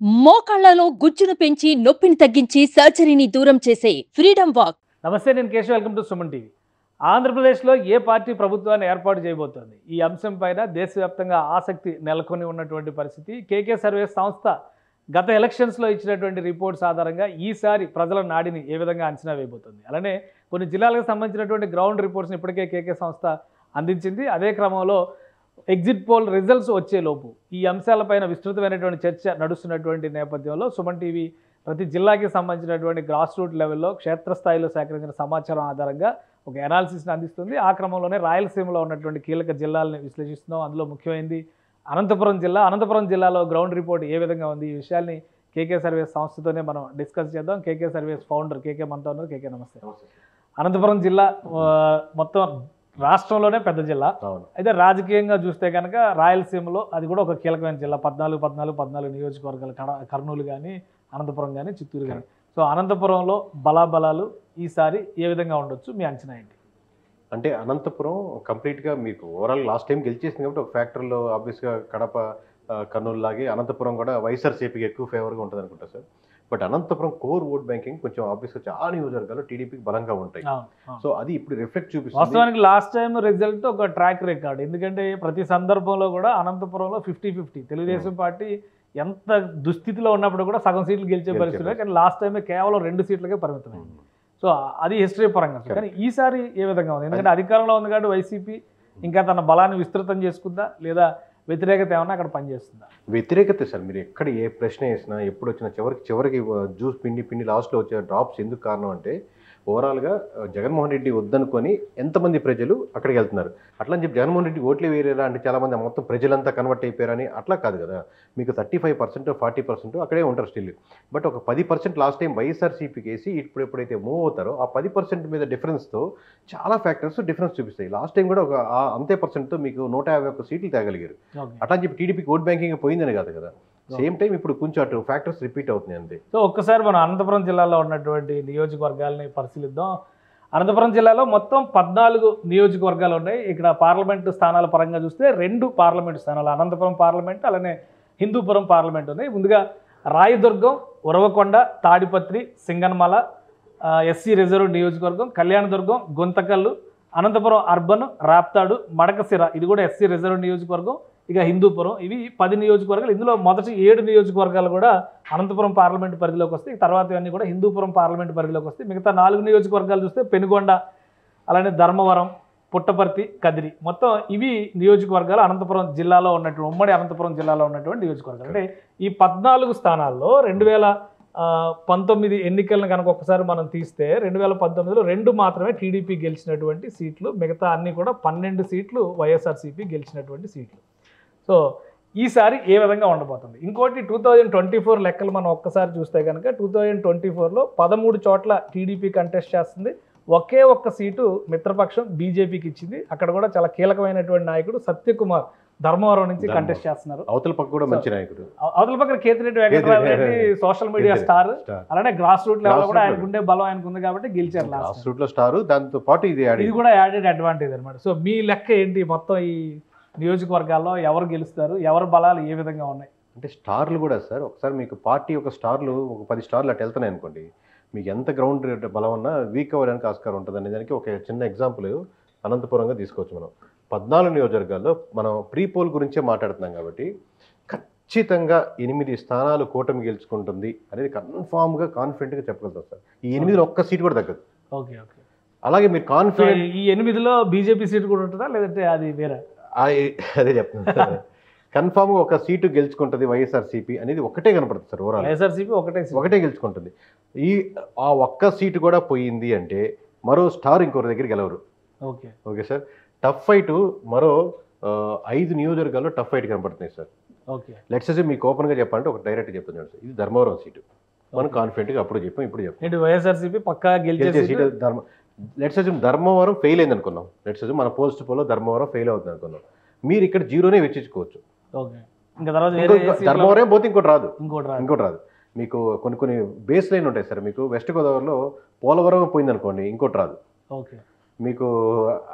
మోకాళ్లలో గుజ్జును పెంచి నొప్పిని తగ్గించి సర్జరీని దూరం చేసే ఫ్రీడమ్ వాక్. నమస్తే, నేను Keshav. Welcome to Suman TV. ఆంధ్రప్రదేశ్లో ఏ పార్టీ ప్రభుత్వాన్ని ఏర్పాటు చేయబోతోంది? ఈ అంశం పైన దేశవ్యాప్తంగా ఆసక్తి నెలకొని ఉన్నటువంటి పరిస్థితి. కేకే సర్వే సంస్థ గత ఎలక్షన్స్లో ఇచ్చినటువంటి రిపోర్ట్స్ ఆధారంగా ఈసారి ప్రజల నాడిని ఏ విధంగా అంచనా వేయబోతుంది? అలానే కొన్ని జిల్లాలకు సంబంధించినటువంటి గ్రౌండ్ రిపోర్ట్స్ని ఇప్పటికే కేకే సంస్థ అందించింది. అదే క్రమంలో ఎగ్జిట్ పోల్ రిజల్ట్స్ వచ్చేలోపు ఈ అంశాలపైన విస్తృతమైనటువంటి చర్చ నడుస్తున్నటువంటి నేపథ్యంలో సుమన్ టీవీ ప్రతి జిల్లాకి సంబంధించినటువంటి గ్రాస్ రూట్ లెవెల్లో క్షేత్రస్థాయిలో సేకరించిన సమాచారం ఆధారంగా ఒక అనాలిసిస్ని అందిస్తుంది. ఆ క్రమంలోనే రాయలసీమలో ఉన్నటువంటి కీలక జిల్లాలని విశ్లేషిస్తున్నాం. అందులో ముఖ్యమైనది అనంతపురం జిల్లా. అనంతపురం జిల్లాలో గ్రౌండ్ రిపోర్ట్ ఏ విధంగా ఉంది? ఈ విషయాల్ని కేకే సర్వేస్ సంస్థతోనే మనం డిస్కస్ చేద్దాం. కేకే సర్వేస్ ఫౌండర్ కేకే మనతో ఉన్నారు. కేకే నమస్తే. అనంతపురం జిల్లా మొత్తం రాష్ట్రంలోనే పెద్ద జిల్లా. అయితే రాజకీయంగా చూస్తే కనుక రాయలసీమలో అది కూడా ఒక కీలకమైన జిల్లా. 14 నియోజకవర్గాలు, కర్నూలు కానీ, అనంతపురం కానీ, చిత్తూరు కానీ. సో అనంతపురంలో బలాబలాలు ఈసారి ఏ విధంగా ఉండొచ్చు? మీ అంచనా ఏంటి? అంటే అనంతపురం కంప్లీట్గా మీకు ఓవరాల్ లాస్ట్ టైం గెలిచేసింది కాబట్టి ఒక ఫ్యాక్టర్లో ఆబ్వియస్గా కడప, కర్నూలు లాగే అనంతపురం కూడా వైఎస్ఆర్సీపీకి ఎక్కువ ఫేవర్గా ఉంటుంది అనుకుంటా sir. But Anantapuram core vote banking కొంచెం ఆబ్వియస్గా చాలా నియోజకవర్గాలు టీడీపీకి బలంగా ఉంటాయి. సో అది ఇప్పుడు రిఫ్లెక్ట్ చూపిస్తుంది. వాస్తవానికి లాస్ట్ టైం రిజల్ట్ ఒక ట్రాక్ రికార్డ్. ఎందుకంటే ప్రతి సందర్భంలో కూడా అనంతపురంలో 50-50 తెలుగుదేశం పార్టీ ఎంత దుస్థితిలో ఉన్నప్పుడు కూడా సగం సీట్లు గెలిచే పరిస్థితులు. కానీ లాస్ట్ టైమే కేవలం 2 సీట్లకే పరిమితమైంది. సో అది హిస్టరీ పరంగా. కానీ ఈసారి ఏ విధంగా ఉంది? ఎందుకంటే అధికారంలో ఉంది కాబట్టి వైసీపీ ఇంకా తన బలాన్ని విస్తృతం చేసుకుందా, లేదా వ్యతిరేకత ఏమన్నా అక్కడ పనిచేస్తుందా? వ్యతిరేకత సార్. మీరు ఎక్కడ ఏ ప్రశ్న వేసినా, ఎప్పుడు వచ్చినా చివరికి జ్యూస్ పిండి లాస్ట్లో వచ్చే డ్రాప్స్ ఎందుకు కారణం అంటే ఓవరాల్గా జగన్మోహన్ రెడ్డి వద్దనుకొని ఎంతమంది ప్రజలు అక్కడికి వెళ్తున్నారు. అట్లా అని చెప్పి జగన్మోహన్ రెడ్డి ఓట్లే వేరేలా అంటే చాలామంది మొత్తం ప్రజలంతా కన్వర్ట్ అయిపోయారని అట్లా కాదు కదా. మీకు 35%, 40% అక్కడే ఉంటారు స్టిల్. బట్ ఒక 10% లాస్ట్ టైం వైఎస్ఆర్సీపీకి వేసి ఇప్పుడు ఎప్పుడైతే మూవ్ అవుతారో ఆ 10% మీద డిఫరెన్స్తో చాలా ఫ్యాక్టర్స్ డిఫరెన్స్ చూపిస్తాయి. లాస్ట్ టైం కూడా ఒక అంతే పర్సెంట్తో మీకు 151 సీట్లు తేగలిగారు. అట్లా అని చెప్పి టీడీపీకి ఓట్ బ్యాంకింగ్ పోయిందని కాదు కదా. సేమ్ టైం ఇప్పుడు కొంచెం అటు ఫ్యాక్టర్స్ రిపీట్ అవుతున్నాయి అంతే. సో ఒక్కసారి మనం అనంతపురం జిల్లాలో ఉన్నటువంటి నియోజకవర్గాలని పరిశీలిద్దాం. అనంతపురం జిల్లాలో మొత్తం 14 నియోజకవర్గాలు ఉన్నాయి. ఇక్కడ పార్లమెంటు స్థానాల పరంగా చూస్తే 2 పార్లమెంటు స్థానాలు, అనంతపురం పార్లమెంట్ అలానే హిందూపురం పార్లమెంట్ ఉన్నాయి. ముందుగా రాయదుర్గం, ఉరవకొండ, తాడిపత్రి, సింగనమల ఎస్సీ రిజర్వ్ నియోజకవర్గం, కళ్యాణదుర్గం, గుంతకల్లు, అనంతపురం అర్బన్, రాప్తాడు, మడకసిర ఇది కూడా ఎస్సీ రిజర్వ్ నియోజకవర్గం, ఇక హిందూపురం. ఇవి 10 నియోజకవర్గాలు. ఇందులో మొదటి 7 నియోజకవర్గాలు కూడా అనంతపురం పార్లమెంట్ పరిధిలోకి వస్తాయి. తర్వాత ఇవన్నీ కూడా హిందూపురం పార్లమెంట్ పరిధిలోకి వస్తాయి. మిగతా 4 నియోజకవర్గాలు చూస్తే పెనుగొండ, అలానే ధర్మవరం, పుట్టపర్తి, కదిరి, మొత్తం ఇవి నియోజకవర్గాలు అనంతపురం జిల్లాలో ఉన్నటువంటి ఉమ్మడి అనంతపురం జిల్లాలో ఉన్నటువంటి నియోజకవర్గాలు. అంటే ఈ 14 స్థానాల్లో 2019 ఎన్నికలను కనుక ఒకసారి మనం తీస్తే 2019లో 2 మాత్రమే టీడీపీ గెలిచినటువంటి సీట్లు, మిగతా అన్నీ కూడా 12 సీట్లు వైఎస్ఆర్సీపీ గెలిచినటువంటి సీట్లు. సో ఈసారి ఏ విధంగా ఉండబోతుంది? ఇంకోటి 2024 లెక్కలు మనం ఒక్కసారి చూస్తే కనుక 2024లో 13 చోట్ల టీడీపీ కంటెస్ట్ చేస్తుంది. ఒకే ఒక్క సీటు మిత్రపక్షం బీజేపీకి ఇచ్చింది. అక్కడ కూడా చాలా కీలకమైనటువంటి నాయకుడు సత్యకుమార్ ధర్మవరం నుంచి కంటెస్ట్ చేస్తున్నారు. అవతల పక్క కూడా మంచి నాయకుడు. అవతల పక్కన Kethireddy Venkatarama Reddy social media star, అలానే గ్రాస్ రూట్ లెవెల్ కూడా ఆయనకు ఉండే బలం ఆయనకు ఉంది కాబట్టి గెలిచారు. గ్రాస్ రూట్ లో స్టార్, దాంతో పాటు ఇది కూడా యాడెడ్ అడ్వాంటేజ్ అనమాట. సో మీ లెక్క ఏంటి? మొత్తం ఈ నియోజకవర్గాల్లో ఎవరు గెలుస్తారు, ఎవరి బలాలు ఏ విధంగా ఉన్నాయి? అంటే స్టార్లు కూడా సార్, ఒకసారి మీకు పార్టీ ఒక స్టార్లు ఒక 10 స్టార్లు అటు వెళ్తున్నాయి అనుకోండి, మీకు ఎంత గ్రౌండ్ బలం ఉన్నా వీక్ అవ్వడానికి ఆస్కారం ఉంటుంది అనే దానికి ఒక చిన్న ఎగ్జాంపుల్ అనంతపురంగా తీసుకోవచ్చు. మనం 14 నియోజకవర్గాల్లో మనం ప్రీ పోల్ గురించే మాట్లాడుతున్నాం కాబట్టి ఖచ్చితంగా 8 స్థానాలు కూటమి గెలుచుకుంటుంది అనేది కన్ఫామ్గా కాన్ఫిడెంట్గా చెప్పగలుగుతాం సార్. ఈ 8లో ఒక్క సీటు కూడా తగ్గదు. Okay okay. అలాగే మీరు కాన్ఫిడెంట్ ఈ 8లో బీజేపీ సీటు కూడా ఉంటుందా, లేదంటే అది వేరే? అదే చెప్తున్నాను సార్. కన్ఫామ్గా ఒక సీటు గెలుచుకుంటుంది వైఎస్ఆర్సీపీ అనేది ఒకటే కనపడుతుంది సార్. ఓవరాల్ వైఎస్ఆర్సీపీ ఒకటే గెలుచుకుంటుంది. ఆ ఒక్క సీటు కూడా పోయింది అంటే మరో స్టార్ ఇంకొకరి దగ్గర గెలవరు. Okay okay sir. Tough fight మరో 5 నియోజకవర్గాల్లో టఫ్ ఫైట్ కనపడుతున్నాయి సార్. ఓకే. లెట్స్ సే మీకు ఓపెన్గా చెప్పాలంటే ఒక డైరెక్ట్ చెప్తున్నాను సార్, ఇది ధర్మవరం సీటు. మనం కాన్ఫిడెంట్గా అప్పుడు చెప్పాం, ఇప్పుడు చెప్పాం. వైఎస్ఆర్సీపీ పక్కా గెలిచే seat let's say Dharmavaram fail అయింది అనుకున్నాం. లెట్స్ సే మన పోస్ట్ పోలో ధర్మవరం ఫెయిల్ అవుతుంది అనుకున్నాం. మీరు ఇక్కడ 0నే వెచ్చించుకోవచ్చు. ధర్మవరం పోతే ఇంకోటి రాదు. మీకు కొన్ని బేస్ లైన్ ఉంటాయి సార్. మీకు వెస్ట్ గోదావరిలో పోలవరం పోయింది అనుకోండి, ఇంకోటి రాదు. ఓకే. మీకు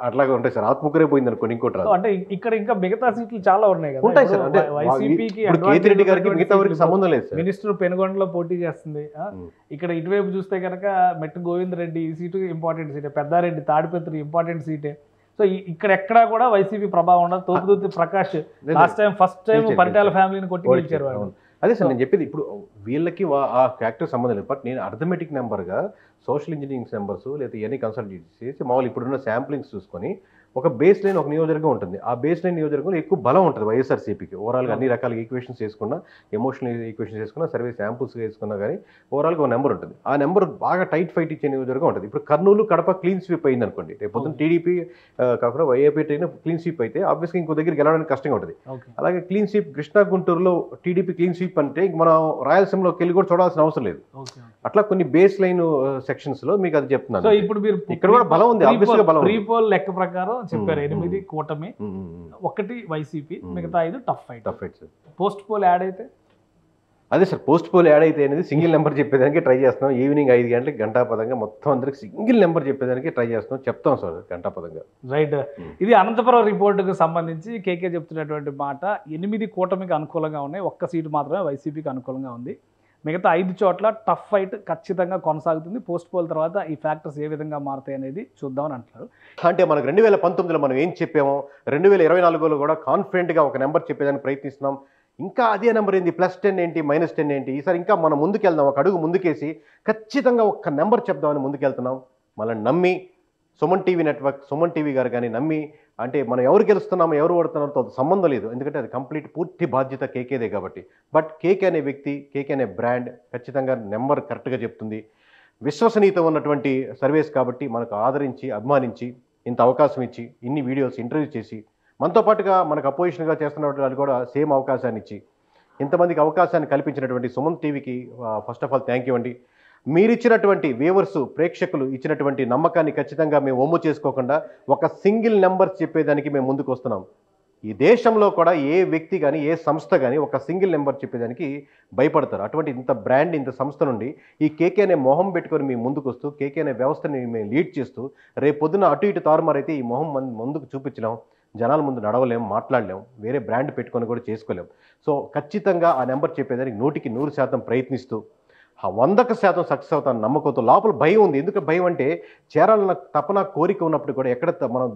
అట్లాగే ఉంటాయి సార్. ఆత్మకూరే పోయింది అనుకోండి, ఇంకోటి రాదు. అంటే ఇక్కడ ఇంకా మిగతా సీట్లు చాలా ఉన్నాయి కదా. ఉంటాయి సార్. అంటే వైసీపీకి కేతిరెడ్డి రెడ్డి గారికి మిగతా వరకు సంబంధం లేదు సార్. మినిస్టర్ పెనుగొండలో పోటీ చేస్తుంది. ఇక్కడ ఇటువైపు చూస్తే కనుక మెట్టు గోవింద్ రెడ్డి ఈ సీటు ఇంపార్టెంట్ సీటే, పెద్దారెడ్డి తాడిపత్రి ఇంపార్టెంట్ సీటే. సో ఇక్కడ ఎక్కడా కూడా వైసీపీ ప్రభావం ఉండదు. తోపుదూతి ప్రకాష్ ఫస్ట్ టైం పరిటాల ఫ్యామిలీని కొట్టి గెలిచారు వాళ్ళు. అదే సార్ నేను చెప్పేది. ఇప్పుడు వీళ్ళకి ఆ ఫ్యాక్టర్ సంబంధం లేదు. బట్ నేను అర్థమెటిక్ నెంబర్గా సోషల్ ఇంజనీరింగ్ నెంబర్స్ లేదా ఇవన్నీ కన్సల్ట్ చేసి మామూలు ఇప్పుడున్న శాంప్లింగ్స్ చూసుకొని ఒక బేస్ లైన్ ఒక నియోజకవర్గం ఉంటుంది. ఆ బేస్ లైన్ నియోజకవర్గంలో ఎక్కువ బలం ఉంటుంది వైఎస్ఆర్సీపీకి. ఓవరాల్గా అన్ని రకాల ఈక్వేషన్స్ వేసుకున్నా, ఎమోషనల్ ఈక్వేషన్స్ వేసుకున్నా, సర్వే శాంపుల్స్ వేసుకున్నా కానీ ఓవరాల్గా ఒక నెంబర్ ఉంటుంది. ఆ నెంబర్ బాగా టైట్ ఫైట్ ఇచ్చే నియోజకవర్గం ఉంటుంది. ఇప్పుడు కర్నూలు, కడప క్లీన్ స్వీప్ అయింది అనుకోండి. రేపు పొద్దున్న టీడీపీ కాకుండా వైఏపీ క్లీన్ స్వీప్ అయితే ఆబ్వియస్గా ఇంకో దగ్గరికి వెళ్ళడానికి కష్టంగా ఉంటుంది. అలాగే క్లీన్ స్వీప్ కృష్ణా గుంటూరులో టీడీపీ క్లీన్ స్వీప్ అంటే మనం రాయలసీమలోకి వెళ్ళి కూడా చూడాల్సిన అవసరం లేదు. అట్లా కొన్ని బేస్ లైన్ సెక్షన్స్ లో మీకు అది చెప్తున్నాను. సో ఇప్పుడు మీరు ఇక్కడ కూడా బలం ఉంది, ప్రీపోల్ లెక్క ప్రకారం చెప్పారు 8 కూటమి, 1 వైసీపీ, మిగతా 5 tough fight. Post poll add అయితే అదే సార్, పోస్ట్ పోల్ యాడ్ అయితే అనేది సింగిల్ నెంబర్ చెప్పేదానికి ట్రై చేస్తున్నాం. ఈవినింగ్ 5 గంటలకు గంటాపదంగా మొత్తం అందరికి సింగిల్ నెంబర్ చెప్పేదానికి ట్రై చేస్తున్నాం. చెప్తాం సార్ గంటాపదంగా. రైట్. ఇది అనంతపురం రిపోర్టుకు సంబంధించి కేకే చెప్తున్నటువంటి మాట. 8 కూటమికి అనుకూలంగా ఉన్నాయి, 1 సీటు మాత్రమే వైసీపీకి అనుకూలంగా ఉంది. మిగతా 5 చోట్ల టఫ్ ఫైట్ ఖచ్చితంగా కొనసాగుతుంది. పోస్ట్ పోల్ తర్వాత ఈ ఫ్యాక్టర్స్ ఏ విధంగా మారుతాయి అనేది చూద్దామని అంటున్నారు. అంటే మనకు 2019లో మనం ఏం చెప్పామో 2024లో కూడా కాన్ఫిడెంట్గా ఒక నెంబర్ చెప్పేదానికి ప్రయత్నిస్తున్నాం. ఇంకా అదే నెంబర్ ఏంటి, +10 ఏంటి, -10 ఏంటి, ఈసారి ఇంకా మనం ముందుకెళ్దాం, ఒక అడుగు ముందుకేసి ఖచ్చితంగా ఒక నెంబర్ చెప్దామని ముందుకెళ్తున్నాం. మళ్ళీ నమ్మి Suman TV network, Suman TV గారు కానీ నమ్మి, అంటే మనం ఎవరు గెలుస్తున్నామో ఎవరు ఓడుతున్నారో సంబంధం లేదు. ఎందుకంటే అది పూర్తి బాధ్యత కేకేదే కాబట్టి. బట్ కేకే అనే వ్యక్తి, కేకే అనే బ్రాండ్ ఖచ్చితంగా నెంబర్ కరెక్ట్గా చెప్తుంది. విశ్వసనీయత ఉన్నటువంటి సర్వీస్ కాబట్టి మనకు ఆదరించి, అభిమానించి, ఇంత అవకాశం ఇచ్చి, ఇన్ని వీడియోస్ ఇంటర్వ్యూ చేసి, మనతో పాటుగా మనకు అపోజిషన్గా చేస్తున్నటువంటి వాళ్ళు కూడా సేమ్ అవకాశాన్ని ఇచ్చి, ఇంతమందికి అవకాశాన్ని కల్పించినటువంటి సుమన్ టీవీకి first of all thank you అండి. మీరిచ్చినటువంటి వ్యూవర్స్, ప్రేక్షకులు ఇచ్చినటువంటి నమ్మకాన్ని ఖచ్చితంగా మేము ఒమ్ము చేసుకోకుండా ఒక సింగిల్ నెంబర్ చెప్పేదానికి మేము ముందుకు వస్తున్నాం. ఈ దేశంలో కూడా ఏ వ్యక్తి కానీ, ఏ సంస్థ కానీ ఒక సింగిల్ నెంబర్ చెప్పేదానికి భయపడతారు. అటువంటి ఇంత బ్రాండ్, ఇంత సంస్థ నుండి ఈ కేకే అనే మొహం పెట్టుకొని మేము ముందుకు వస్తూ, కేకే అనే వ్యవస్థని మేము లీడ్ చేస్తూ, రేపు పొద్దున అటు ఇటు తారుమారైతే ఈ మొహం ముందుకు చూపించలేం, జనాల ముందు నడవలేం, మాట్లాడలేం, వేరే బ్రాండ్ పెట్టుకొని కూడా చేసుకోలేం. సో ఖచ్చితంగా ఆ నెంబర్ చెప్పేదానికి 100% ప్రయత్నిస్తూ 100% సక్సెస్ అవుతాను నమ్మకంతో. లోపల భయం ఉంది. ఎందుకు భయం అంటే చేరాలన్న తపన, కోరిక ఉన్నప్పుడు కూడా ఎక్కడ మనం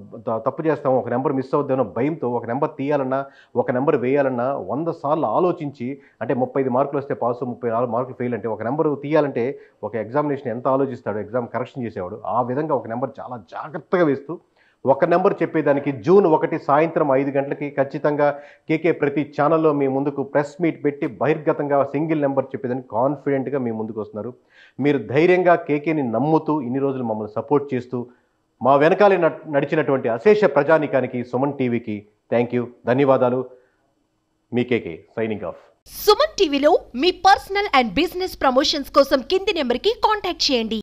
తప్పు చేస్తామో, ఒక నెంబర్ మిస్ అవుద్దామో భయంతో ఒక నెంబర్ తీయాలన్నా, ఒక నెంబర్ వేయాలన్నా 100 సార్లు ఆలోచించి, అంటే 35 మార్కులు వస్తే పాసు, 34 మార్కులు ఫెయిల్ అంటే ఒక నెంబర్ తీయాలంటే ఒక ఎగ్జామినేషన్ ఎంత ఆలోచిస్తాడు ఎగ్జామ్ కరెక్షన్ చేసేవాడు, ఆ విధంగా ఒక నెంబర్ చాలా జాగ్రత్తగా వేస్తూ ఒక నెంబర్ చెప్పేదానికి జూన్ 1 సాయంత్రం 5 గంటలకి ఖచ్చితంగా కేకే ప్రతి ఛానల్లో మీ ముందుకు ప్రెస్ మీట్ పెట్టి బహిర్గతంగా సింగిల్ నెంబర్ చెప్పేదానికి కాన్ఫిడెంట్గా మీ ముందుకు వస్తున్నారు. మీరు ధైర్యంగా కేకేని నమ్ముతూ ఇన్ని రోజులు మమ్మల్ని సపోర్ట్ చేస్తూ మా వెనకాలే నడిచినటువంటి అశేష ప్రజానికానికి, సుమన్ టీవీకి థ్యాంక్ యూ, ధన్యవాదాలు. మీ కేకే సైనింగ్ ఆఫ్. సుమన్ టీవీలో మీ పర్సనల్ అండ్ బిజినెస్ ప్రమోషన్స్ కోసం కింది నెంబర్కి కాంటాక్ట్ చేయండి.